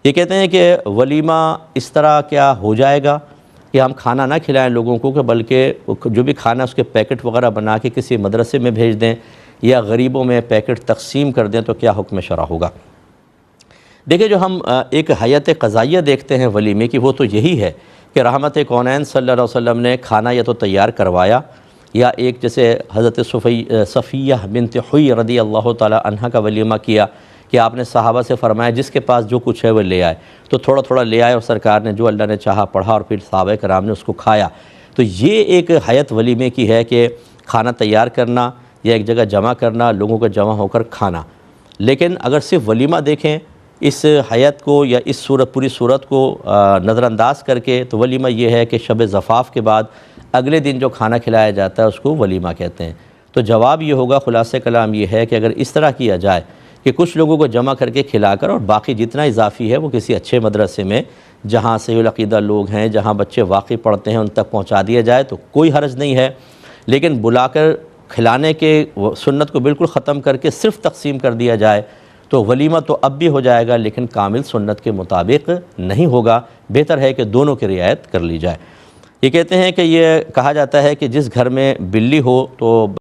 یہ کہتے ہیں کہ ولیمہ اس طرح کیا ہو جائے گا کہ ہم کھانا نہ کھلائیں لوگوں کو، کہ بلکہ جو بھی کھانا اس کے پیکٹ وغیرہ بنا کے کسی مدرسے میں بھیج دیں یا غریبوں میں پیکٹ تقسیم کر دیں، تو کیا حکم شرع ہوگا؟ دیکھیں، جو ہم ایک حیت قضائیہ دیکھتے ہیں ولیمے کی، وہ تو یہی ہے کہ رحمت کونین صلی اللہ علیہ وسلم نے کھانا یا تو تیار کروایا، یا ایک جیسے حضرت صفیہ بنت حوی رضی اللہ تعالی عنہ کا ولیمہ کیا کہ آپ نے صحابہ سے فرمایا جس کے پاس جو کچھ ہے وہ لے آئے، تو تھوڑا تھوڑا لے آئے اور سرکار نے جو اللہ نے چاہا پڑھا، اور پھر صحابہ کرام نے اس کو کھایا۔ تو یہ ایک حیت ولیمے کی ہے کہ کھانا تیار کرنا یا ایک جگہ جمع کرنا، لوگوں کو جمع ہو کر کھانا۔ لیکن اگر صرف ولیمہ دیکھیں اس حیت کو یا اس پوری صورت کو نظر انداز کر کے، تو ولیمہ یہ ہے کہ شب زفاف کے بعد اگلے دن جو کھانا کھلایا جاتا ہے اس کو ولیمہ کہتے ہیں۔ تو جواب یہ ہوگا، خلاصہ کلام یہ ہے کہ اگر اس طرح کیا جائے کہ کچھ لوگوں کو جمع کر کے کھلا کر، اور باقی جتنا اضافی ہے وہ کسی اچھے مدرسے میں جہاں صحیح العقیدہ لوگ ہیں، جہاں بچے واقعی پڑھتے ہیں، ان تک پہنچا دیا جائے تو کوئی حرج نہیں ہے۔ لیکن بلا کر کھلانے کے سنت کو بالکل ختم کر کے صرف تقسیم کر دیا جائے تو ولیمہ تو اب بھی ہو جائے گا، لیکن کامل سنت کے مطابق نہیں ہوگا۔ بہتر ہے کہ دونوں کی رعایت کر لی جائے۔ یہ کہتے ہیں کہ یہ کہا جاتا ہے کہ جس گھر میں بلی ہو تو